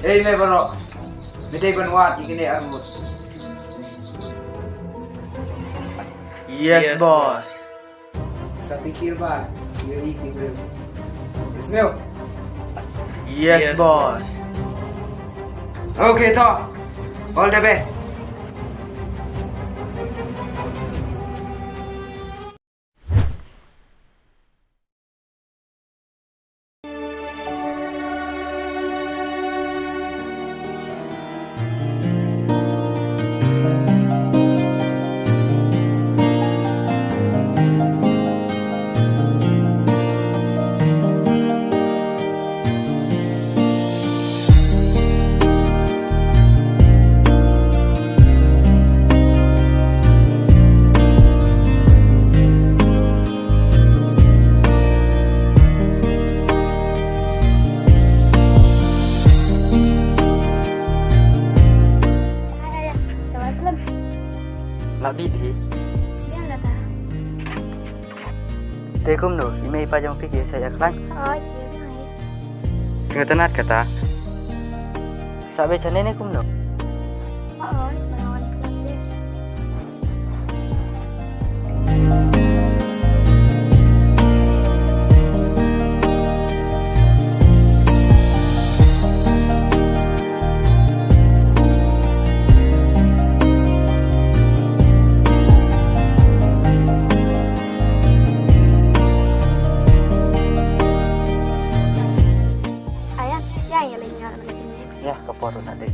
Eh, may baro. Biday banwat ikini armut. Yes, boss. Sa pikir ba? Yuri kibrim. Yes, no. Yes, boss. Okay, to. All the best. Ayah, Muslim. Lak bidi. Dia nggak tahu. Tekum no, ime ipajang pikir saya kelang. Oh, iya, baik. Sengatenat kata. Sabe chane kum no. Oh, melawan kelas. Ayah, ya yang lainnya anak ini. Ya, kaporo na deh.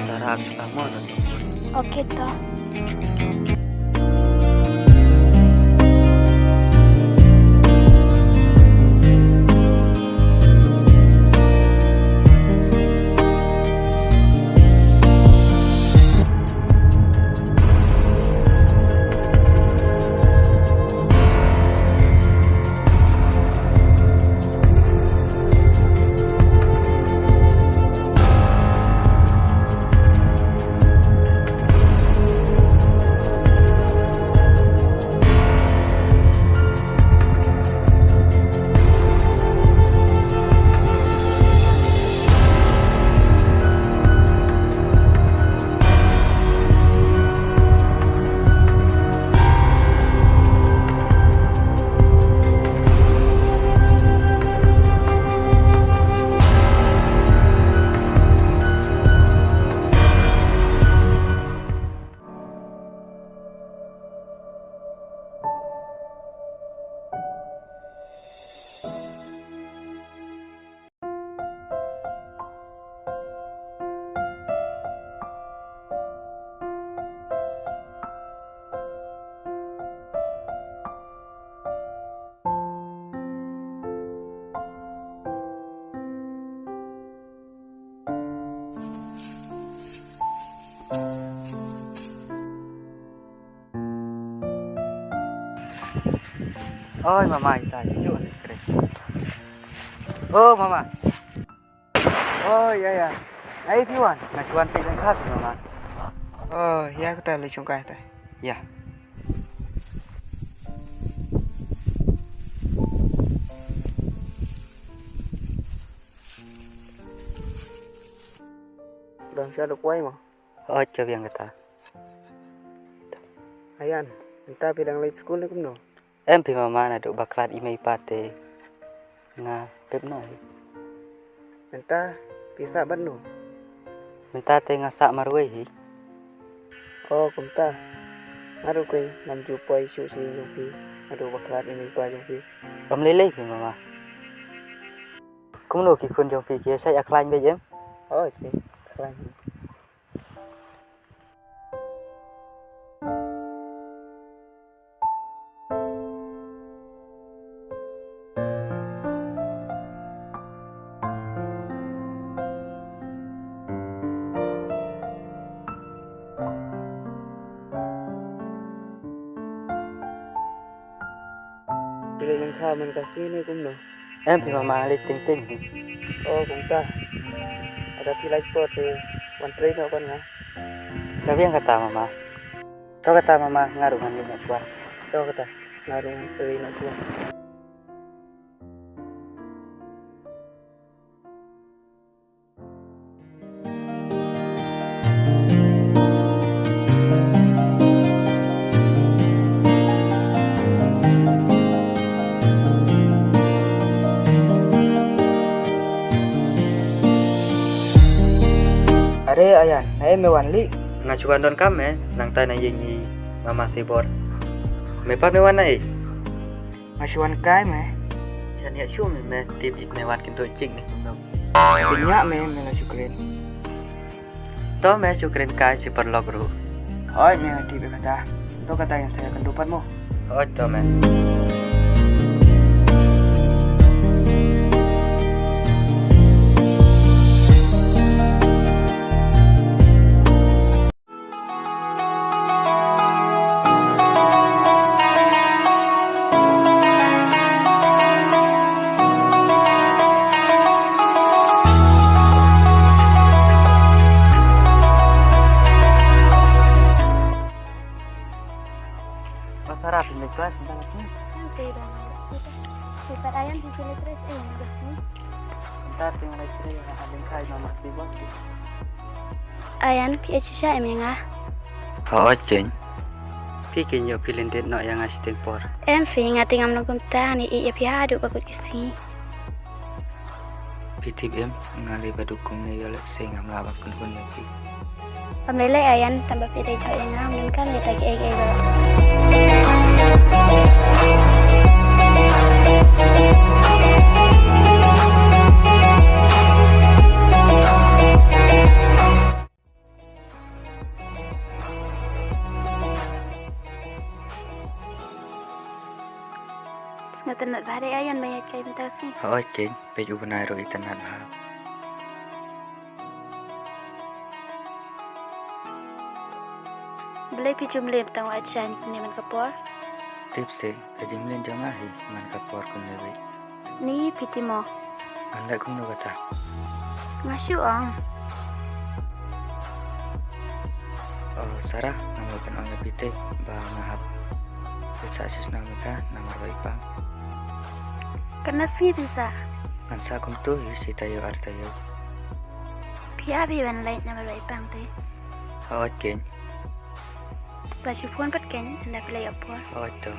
Sarap kamu no. Oke, toh. Oi mama ita jujur keren. Oh mama. Oh iya ya. Ai piwan, ngacuan pegang khas mama. Oh, ya aku tahu lucung kah teh. Ya. dalam syaduk kuai mah. Oh, coba yang kata. Ayan, entah bidang lain sekolah kum no. Em pi mama na duk baklat imei pate. Nga, pep no. Entah bisa banu. Entah te nga sak marwei hi. Oh, kum ta. Ngaru kuy nam jupai su si yupi. Aduh baklat imei pa yupi. Om lele pi mama. Kum no ki kun jong pi kia sai aklan be em. Oh, okey. Aklan. Pilih lengkap man kasih ni kum no. Em pi mama li ting ting. Oh kum ta. Ada pilih pot one train no kan nga. Tapi yang kata mama. Kau kata mama ngarungan ni nak buat. Kau kata ngarung train nak buat. Are ayan, nae me wan li. Ngacuan don kame, nang tay na yingi mama sibor. Me pa me wan nae. Ngacuan kai me. San ya syu me tip me wan kinto cik ni kum. Tinya me ngacukren. To me cukren kai si perlok ru. Oi me tip kata. To kata yang saya kendupan mo. Oi to me. Sarap ini kelas bentar lagi. Nanti dah. Sifat ayam di sini terus dah ni. Bentar tinggal lagi yang ada kai mama sibor. Ayan PH siya emang ah. Oh, ceng. Pikin yo pilin det no yang ngasih tempor. Em fi ngating am nogum ta ni iya pia adu bagut isi. Pitip em ngali badukung ni yo lek sing am labak kun kun lagi. Pamlele ayan tambah pidai thai yang am nin kan leta ge ge ba. Ngatan nak bahari ayan bayar kai minta sih. Oh, ceng. Peju benar ro itanat bah. Boleh pijum lem tang aja ni man kapor. Tips se, kajimlen jangan hi man kapor kun lewe. Ni piti mo. Anda kun no kata. Masuk ang. Oh, Sarah, nama kan orang pite ba ngahap. Bisa sis nama ka nama baik bang. Karena sih bisa. Kan sa kum tu si tayo artayo. Pia bi ban lain nama baik bang teh. Oh, ceng. Baju pun patken anda play apa? Oh, itu.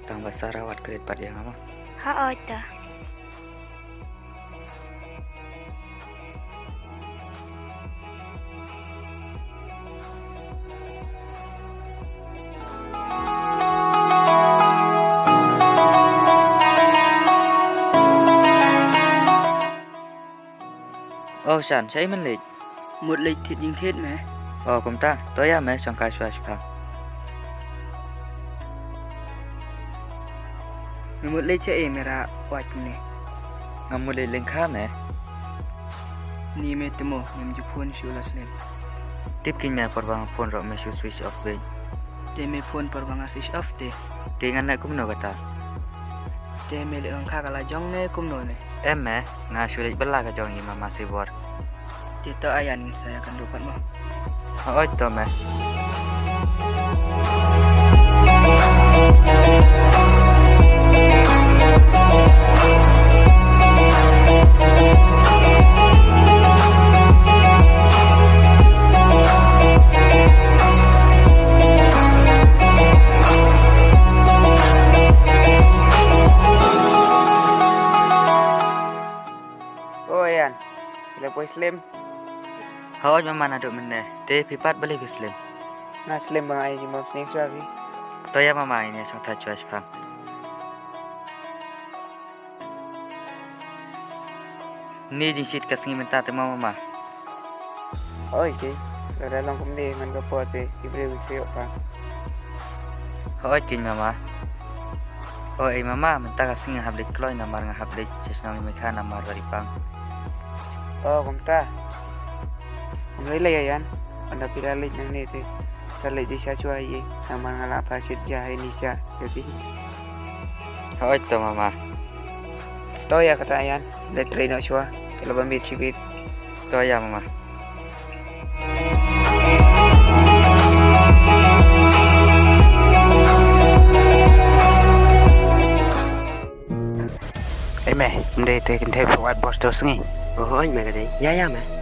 Tang Sarah wat kredit pat yang ama. Ha ada. Oh, san, saya menlik. Một lịch thịt nhưng thiết mẹ. Cùng ta, tối à mẹ xong cái xoay xoay. Một lịch cho em ra quạt nè. Ngắm một lịch lên khá mẹ. Ni mẹ temo, ngắm chụp phone siêu là slim. Tiếp kinh mẹ por bang phone rồi mẹ siêu switch off bên. Te mẹ phone por bang switch off te. Te ngan lại cũng nô kata. Te mẹ lại khá cả là jong nè cũng nô nè. Em mẹ, ngah siêu lịch bela cái jong ima masih bor. Tito ayan ingin saya akan lupa mo. Oh, itu meh. Muslim. Hoi mama na duk mene. Te pipat balik Muslim. Muslim bang ai jimam sning suavi. Toya mama ini sang ta choice phang. Ni jing sit kas ngi menta te mama. Oi ki. Ra long kum de man ko po te ibre wi se pa. Hoi kin mama. Oi mama menta kas ngi hablik kloi namar nga hablik chesnang mi kha namar ri pang. Oh kum ta. Kum lai yan. Anda piralik nang ni te. Salai di sha chua ye. Namar ngala pa sit ja ini sha. Jadi. Hoi to mama. Toya kata yan. Le train chua. Kalau bambit cibit. Toya mama. Ai mẹ, đây thì cái thép white boss đó nghe. Ôi mẹ cái đấy, dạ dạ mẹ.